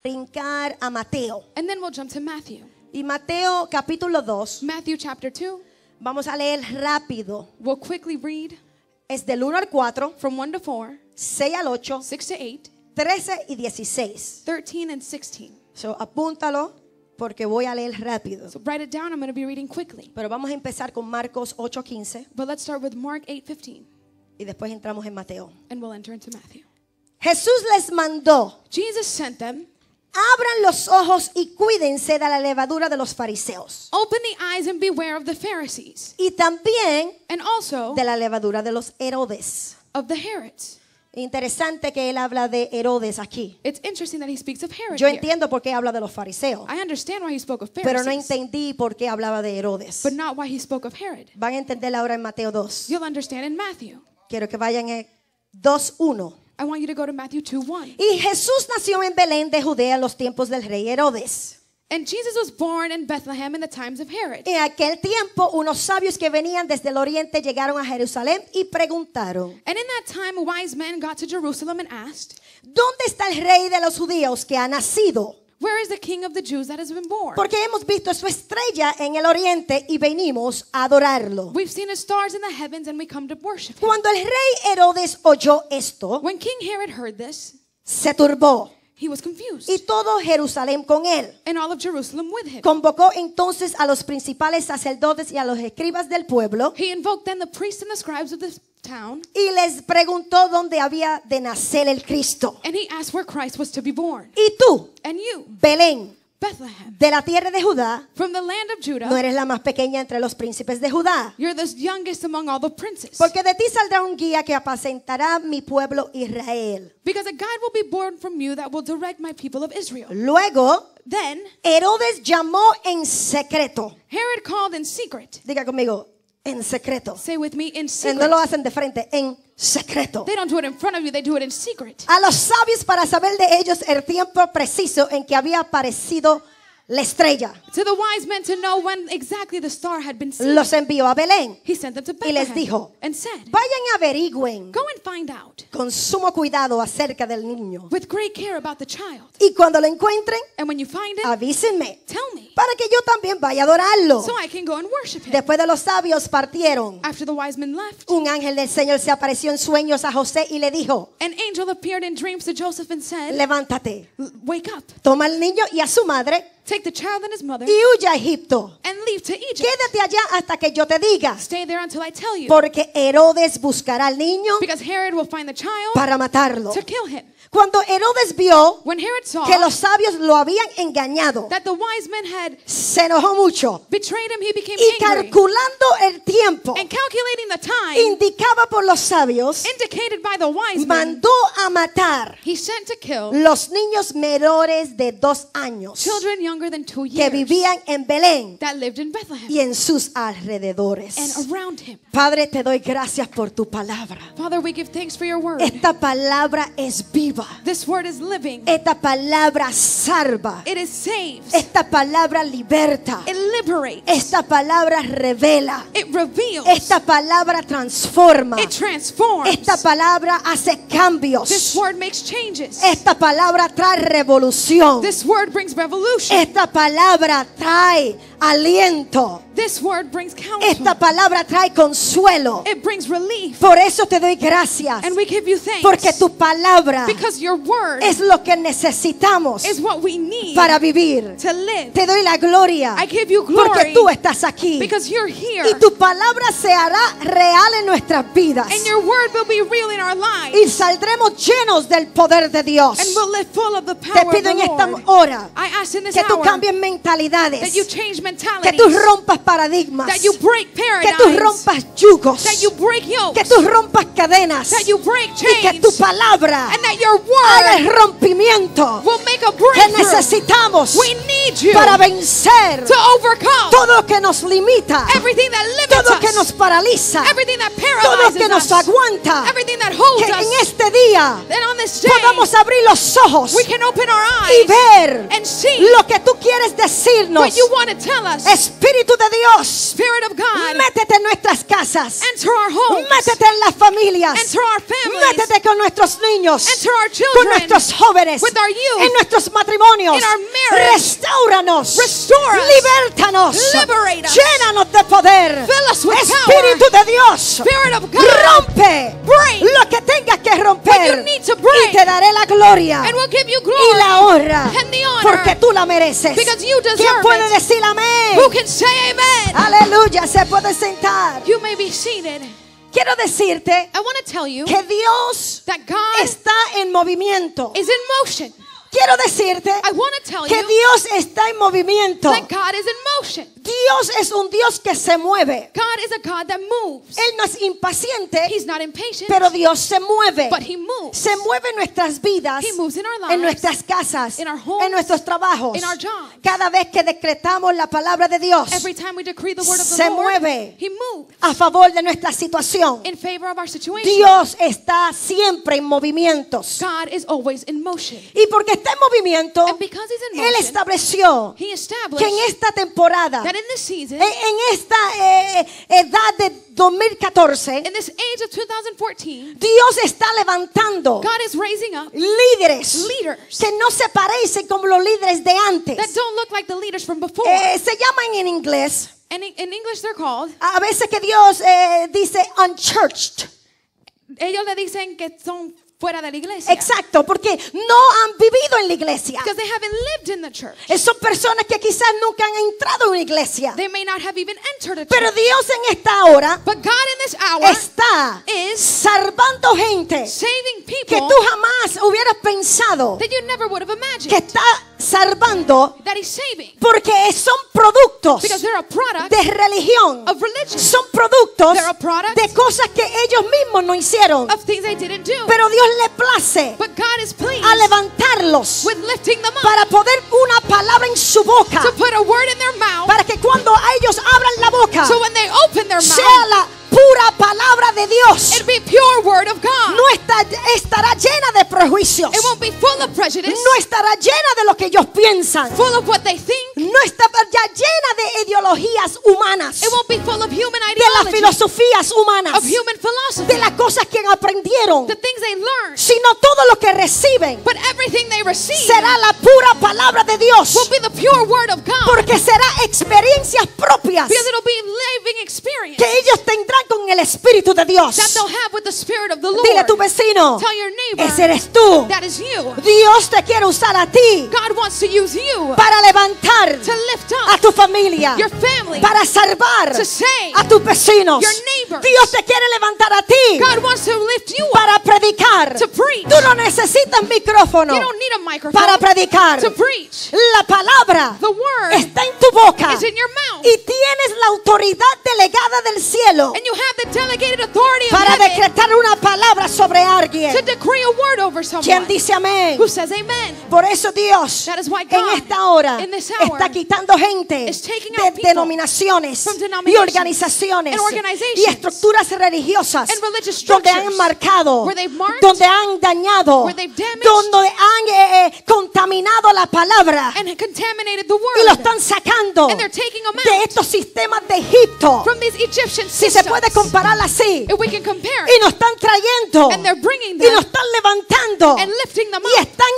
brincar a Mateo. And then we'll jump to Matthew. Y Mateo capítulo 2, Matthew chapter 2. vamos a leer rápido. We'll quickly read Es del 1 al 4, from 1 to 4, 6 al 8, 6 to 8, 13 y 16. 13 and 16. So, apúntalo porque voy a leer rápido. So write it down. I'm going to be reading quickly. Pero vamos a empezar con Marcos 8:15 But let's start with Mark 8:15, y después entramos en Mateo. and we'll enter into Matthew. Jesús les mandó: Jesus sent them, abran los ojos y cuídense de la levadura de los fariseos open the eyes and beware of the Pharisees, y también and also de la levadura de los Herodes. of the Herods. Interesante que él habla de Herodes aquí. It's interesting that he speaks of Herod Yo here. entiendo por qué habla de los fariseos, I understand why he spoke of pero no Pharisees, entendí por qué hablaba de Herodes. but not why he spoke of Herod. Van a entender ahora en Mateo 2. You'll understand in Matthew. Quiero que vayan en 2:1. I want you to go to Matthew 2:1. Y Jesús nació en Belén de Judea en los tiempos del rey Herodes. And Jesus was born in Bethlehem in the times of Herod. En aquel tiempo, unos sabios que venían desde el oriente llegaron a Jerusalén y preguntaron: And in that time, wise men got to Jerusalem and asked, ¿dónde está el rey de los judíos que ha nacido? where is the king of the Jews that has been born? Porque hemos visto su estrella en el oriente y venimos a adorarlo. We've seen his stars in the heavens and we come to worship him. Cuando el rey Herodes oyó esto, When King Herod heard this, se turbó, he was confused, y todo Jerusalén con él. and all of Jerusalem with him. Convocó entonces a los principales sacerdotes y a los escribas del pueblo He invoked then the priests and the scribes of the town, y les preguntó dónde había de nacer el Cristo. and he asked where Christ was to be born. Y tú, And you, Belén, Bethlehem, de la tierra de Judá, from the land of Judah, no eres la más pequeña entre los príncipes de Judá, you're the youngest among all the princes. porque de ti saldrá un guía que apacentará mi pueblo Israel. Because a guide will be born from you that will direct my people of Israel. Luego, Then Herodes llamó en secreto. Herod called in secret. Diga conmigo, en secreto. Say with me, in No secret. lo hacen de frente, en secreto. They don't do it in front of you, they do it in secret. A los sabios para saber de ellos el tiempo preciso en que había aparecido la estrella. To the wise men to know when exactly the star had been seen. Los envió a Belén He sent them to y les Bethlehem dijo: and said, vayan y averigüen go and find out con sumo cuidado acerca del niño. with great care about the child. Y cuando lo encuentren, And when you find it, avísenme tell me, para que yo también vaya a adorarlo. so I can go and worship him. Después de los sabios partieron, After the wise men left, un ángel del Señor se apareció en sueños a José y le dijo: an angel appeared in dreams to Joseph and said, levántate, wake up, toma al niño y a su madre take the child and his mother, y huye a Egipto. and leave to Egypt. Quédate allá hasta que yo te diga, Stay there until I tell you. porque Herodes buscará al niño Because Herod will find the child para matarlo. to kill him. Cuando Herodes vio When Herod saw que los sabios lo habían engañado, that the wise men had se enojó mucho betrayed him, he became y angry. calculando el tiempo And calculating the time indicaba por los sabios, indicated by the wise men, mandó a matar he sent to kill los niños menores de 2 años children younger than 2 que years vivían en Belén that lived in Bethlehem y en sus alrededores. and around him. Padre, te doy gracias por tu palabra. Father, we give thanks for your word. Esta palabra es viva. This word is living. Esta palabra salva. It is saves. Esta palabra liberta. It liberates. Esta palabra revela. It reveals. Esta palabra transforma. It transforms. Esta palabra hace This cambios. word makes changes. Esta palabra trae revolución. This word brings revolution. Esta palabra trae aliento. This word brings counsel. Esta palabra trae consuelo. It brings relief. Por eso te doy gracias. And we give you thanks. Porque tu palabra Because your word es lo que necesitamos is what we need para vivir. to live. Te doy la gloria I give you porque glory tú estás aquí because you're here. y tu palabra se hará real en nuestras vidas And your word will be real in our lives. y saldremos llenos del poder de Dios. And we'll live full of the Te power of pido the en esta Lord. hora I ask in this que tú hour cambies mentalidades, that you change que mentalities, tú rompas paradigmas, that you break que paradigms, tú rompas yugos, that you break yokes, que tú rompas cadenas that you break y que chains, tu palabra and that your haga el word rompimiento will make a que breakthrough. necesitamos We need you para vencer to overcome todo lo que nos limita, everything that todo limits lo que nos us, paraliza, everything that todo lo paralyzes que nos us, aguanta. everything that holds Que en us. este día Then on this day, podamos abrir los ojos we can open our y eyes ver and see lo que tú quieres decirnos. what you want to tell us. Espíritu de Dios, Spirit of God, métete en nuestras casas, enter our homes, métete en las familias, enter our families, métete con nuestros niños, enter our con children, nuestros jóvenes, with our youth, en nuestros matrimonios. in our marriage. Restauranos, Restore us, libértanos, liberate us, llénanos de poder. fill us with Espíritu de Dios, Spirit of God, rompe break lo que tengas que what you romper need to y break, te daré la gloria and we'll give you y glory la honra and the honor, porque tú la mereces. because you ¿Quién deserve puede it. decir amén? Who can say amen? Aleluya, se puede sentar. You may be seated. Quiero decirte I want to tell you que Dios that God está en movimiento. is in motion. Quiero decirte I want to tell que you Dios está en movimiento. that God is in motion. Dios es un Dios que se mueve. God is a God that moves. Él no es impaciente, He's not impatient, pero Dios se mueve. but He moves. Se mueve en nuestras vidas, He moves in our en lives, nuestras casas, in our homes, en nuestros trabajos. in our jobs. Cada vez que decretamos la palabra de Dios Every time we decree the word of the se Lord, mueve He moves a favor de nuestra situación. in favor of our situation. Dios está siempre en movimientos. God is always in motion. Y porque está en movimiento, And because He's in Él motion, estableció He que en established esta temporada, that in this season, en esta edad de 2014, in this age of 2014, Dios está levantando God is raising up líderes leaders que no se parecen como los líderes de antes. that don't look like the leaders from before. Se llaman en inglés, And in English they're called, a veces que Dios dice unchurched. ellos le dicen que son fuera de la iglesia. Exacto, porque no han vivido en la iglesia. Because they haven't lived in the church. Son personas que quizás nunca han entrado en una iglesia. They may not have even entered a Pero church. Dios en esta hora But God in this hour está is salvando gente saving que people tú jamás hubieras pensado that you never would have imagined que está salvando, that He's saving. porque son productos Because they're a product de religión. of religion, Son productos They're a product de cosas que ellos mismos no hicieron. of things they didn't do. Pero Dios le place But God is pleased a levantarlos with lifting them up, para poder una palabra en su boca, to put a word in their mouth, para que cuando ellos abran la boca so when they open their sea mouth, la pura palabra de Dios. it'll be pure word of God. No estará llena de prejuicios. It won't be full of prejudice, No estará llena de lo que ellos piensan. full of what they think. No estará ya llena de ideologías humanas, It won't be full of human de las ideology, filosofías humanas, of human de philosophy, las cosas que aprendieron, the things they learned, sino todo lo que reciben but everything they receive será la pura palabra de Dios, will be the pure word of God, porque será experiencias propias because it'll be living experience que ellos tendrán con el Espíritu de Dios. that they'll have with the Spirit of the Dile a tu Lord. vecino, Tell your neighbor, ese eres tú. that is you. Dios te quiere usar a ti God wants to use you para levantar to lift a up tu familia, your family, para salvar to save a tus vecinos. your neighbors. Dios te quiere levantar a ti God wants to lift you up para predicar. to preach. Tú no necesitas micrófono You don't need a microphone para predicar. to preach. La palabra The word está en tu boca is in your mouth, y tienes la autoridad delegada del cielo and you have the delegated authority of para heaven decretar una palabra sobre to alguien. decree a word over ¿Quién someone dice amén? who says amen. Por eso Dios That is why en God, esta hora in this hour, está quitando gente is taking de out people denominaciones from y denominations organizaciones and organizations y estructuras religiosas and religious donde structures han marcado, where they've marked, donde han dañado, where they've damaged, donde han contaminado la palabra and contaminated the y lo word, están sacando and they're taking them de out estos sistemas de Egipto. from these Egyptian Si se puede systems. comparar así. If we can compare Y it, nos están trayendo and they're bringing y them nos están levantando and lifting them y up están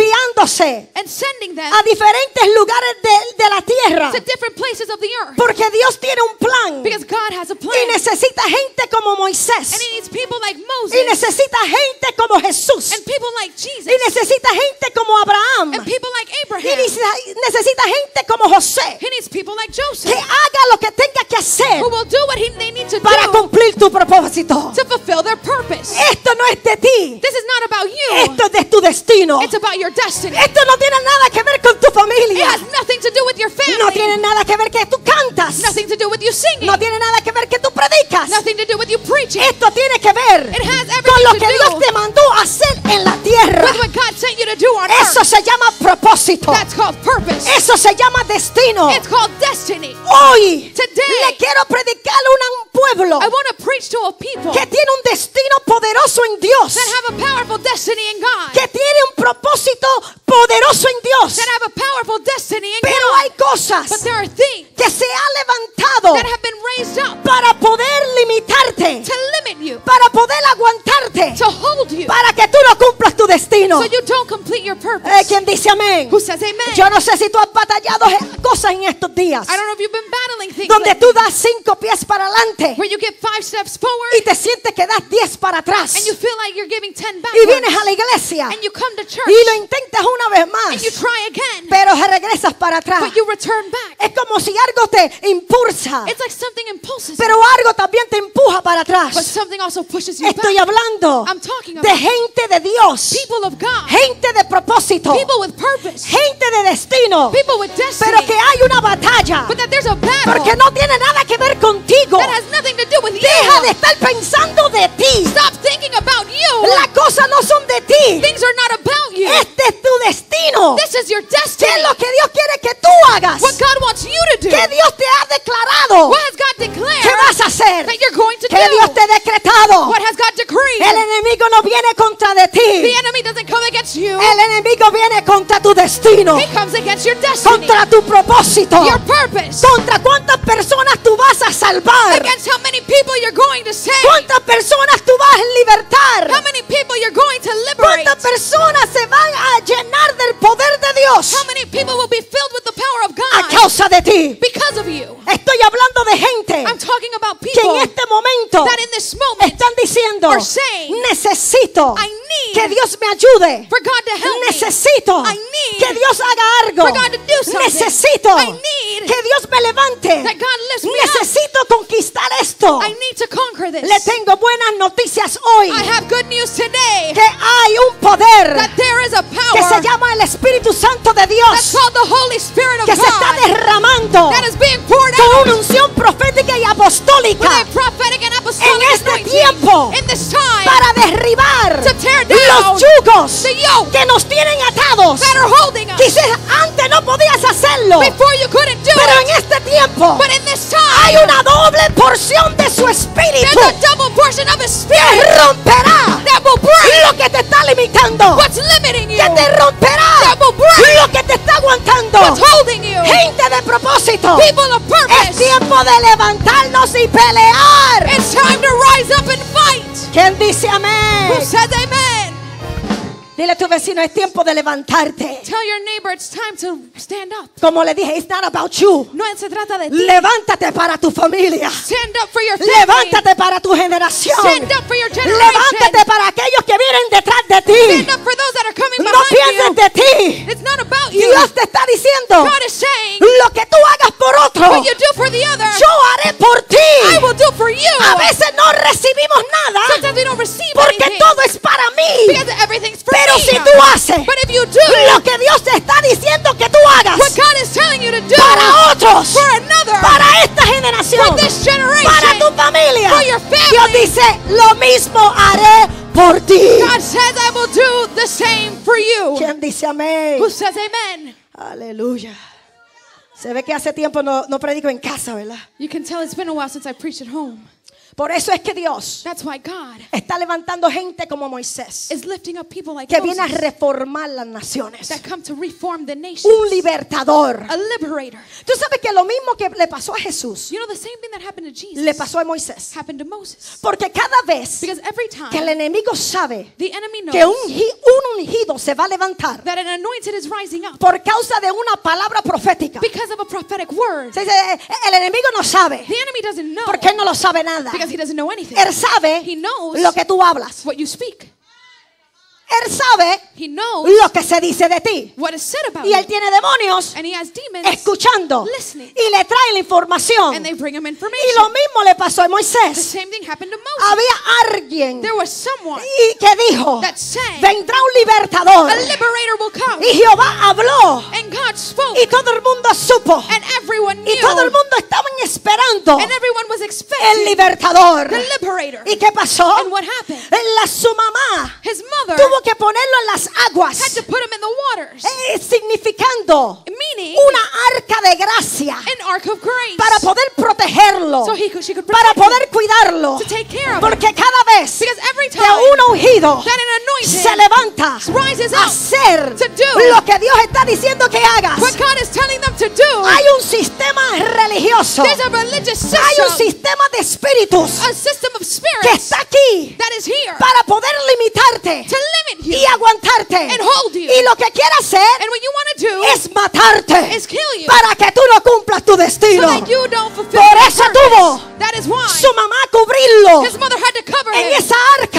enviándose and sending them a diferentes lugares de la tierra, to different places of the earth, porque Dios tiene un plan because God has a y plan, necesita gente como Moisés and He needs people like y Moses, necesita gente como Jesús and people like Jesus, y necesita gente como Abraham and people like y Abraham. necesita gente como José He needs people like que Joseph, haga lo que tenga que hacer who will do what they need to para do cumplir tu propósito. to fulfill their purpose. Esto no es de ti, This is not about you. esto es de tu destino. It's about your destiny. Esto no tiene nada que ver con tu familia. familia. has nothing to do with your family. No tiene nada que ver que tú cantas. Nothing to do with you singing. No tiene nada que ver que tú predicas. Nothing to do with you preaching. Esto tiene que ver It has con everything lo to que do Dios te mandó a hacer en la tierra. with what God sent you to do on Eso earth. se llama propósito. That's called purpose. Eso se llama destino. It's called destiny. Hoy Today, le quiero predicar a un pueblo I want to preach to a people que tiene un destino poderoso en Dios, that have a powerful destiny in God. que tiene un propósito poderoso en Dios. That have a powerful destiny in Pero God. hay cosas But there are things que se ha levantado that have been raised up para poder limitarte, to limit you, para poder aguantarte, to hold you, para que tú no cumplas tu destino. so you don't complete your purpose. ¿Quién dice amén? Who says amen? Yo no sé si tú has batallado cosas en estos días I don't know if you've been battling things donde lately, tú das 5 pies para adelante where you get 5 steps forward y te sientes que das 10 para atrás, and you feel like you're giving 10 y backwards, vienes a la iglesia and you come to church y lo intentas una vez and más, you try again, pero regresas para atrás. but you return back. Es como si algo te impulsa, It's like something impulses pero you, algo también te empuja para but atrás. something also pushes you Estoy back. hablando I'm talking de about gente de Dios, people of God, gente de propósito, people with purpose, gente de destino, people with destiny, pero que hay una batalla but that there's a battle porque no tiene nada que ver contigo. that has nothing to do with Deja de you. estar pensando de ti. Stop thinking about you. Las cosas no son de ti. Things are not about you. Este es tu destino. This is your ¿Qué destiny. es lo que Dios quiere que tú hagas? What God wants you to do. ¿Qué Dios te ha declarado? What has God declared ¿Qué vas a hacer? that you're going to ¿Qué Dios do? te ha decretado? What has God decreed? El enemigo no viene contra de The ti. enemy doesn't come against you. El enemigo viene contra tu destino, He comes against your destiny, contra tu propósito, your purpose, contra cuántas personas tú vas a salvar, against how many people you're going to save, cuántas personas tú vas a libertar, how many people you're going to liberate, cuántas personas se van a llenar del poder de Dios how many people will be filled with the power of a God causa de ti. because of you. Estoy hablando de gente I'm talking about que people en este momento that in this moment están diciendo: are saying, necesito I need que Dios me ayude, for God to help me. necesito I need que Dios haga algo, for God to do something. necesito I need que Dios me levante, that God lifts me up. necesito conquistar esto. I need to conquer this. Le tengo buenas noticias hoy, I have good news today que hay un poder that there is a que se power llama el Espíritu Santo de that's Dios, called the Holy Spirit of que se está God derramando that is being poured con out una unción profética y with a apostólica prophetic and en apostolic este anointing tiempo in this time para derribar to tear down los yugos the yoke que nos tienen atados. that are holding us. Quizás antes no podías hacerlo, Before you couldn't do pero it, en este tiempo but in this hay time una doble porción de su espíritu there's a double portion of His que Spirit romperá that will break lo que te está limitando, what's limiting you, que te romperá that will break lo que te está aguantando. what's holding you. Gente de propósito, People of es purpose, tiempo de levantarnos y pelear. it's time to rise up and fight. ¿Quién dice amén? Who says amen? Dile a tu vecino, es tiempo de levantarte. Tell your neighbor it's time to stand up. Como le dije, it's not about you. No se trata de ti. Levántate para tu familia. Stand up for your family. Levántate para tu generación. Stand up for your generation. Levántate para aquellos que vienen detrás de ti. Stand up for those that are coming No behind pienses you. de ti. It's not about you. Dios te está diciendo: God is saying, lo que tú hagas por otro, what you do for the other, yo haré por ti. I will do for you. A veces no recibimos nada Sometimes we don't receive porque anything todo es para mí. because everything's for Pero me. si tú haces But if you do lo que Dios te está diciendo que tú hagas what God is telling you to do para otros, for another, para esta generación, for this generation, para tu familia, for your family, Dios dice: lo mismo haré por ti. God says I will do the same for you. ¿Quién dice amén? Who says amen? Aleluya. Se ve que hace tiempo no predico en casa, ¿verdad? You can tell it's been a while since I preached at home. Por eso es que Dios That's why God está levantando gente como Moisés, is lifting up people like que viene a Moses reformar las naciones. that come to reform the nations. Un libertador. A liberator. Tú sabes que lo mismo que le pasó a Jesús, You know the same thing that happened to Jesus le pasó a Moisés. happened to Moses. Porque cada vez Because every que el time enemigo sabe the enemy que knows un ungido se va a levantar that an anointed is rising up por causa de una palabra profética, because of a prophetic word, se dice, el enemigo no sabe, the enemy doesn't know porque él no lo sabe nada. because he doesn't know anything. Él sabe He knows lo que tú hablas. what you speak. Él sabe He knows lo que se dice de ti. what is said about Y you. él tiene demonios And he has demons escuchando listening. y le trae la información. and they bring him Y information. lo mismo le pasó a The Moisés. same thing happened to Moses. Había alguien There was someone y que dijo: that said, vendrá un libertador. a liberator will come. Y Jehová habló And God God spoke. Y todo el mundo supo. And everyone Y knew. todo el mundo estaban esperando And everyone was el expecting libertador. the liberator. ¿Y qué pasó? And what happened? Su mamá His mother tuvo que ponerlo en las aguas, had to put him in the waters. significando Meaning una arca de gracia an ark of grace. para poder protegerlo, So she could para protect poder him, cuidarlo. to take care of him. Porque cada vez Because every que time un ungido that an anointed se levanta rises a up hacer to do lo que Dios está diciendo que hagas, what God is telling them to do, hay un sistema religioso, there's a religious hay un system, sistema de espíritus a system of que spirits está aquí that is here para poder limitarte to limit you y aguantarte. and hold you. Y lo que quiere hacer And what you want to do es matarte is kill you para que tú no cumplas tu so destino. that you don't fulfill Por your eso purpose. tuvo That is why su mamá cubrirlo his mother had to cover en him esa arca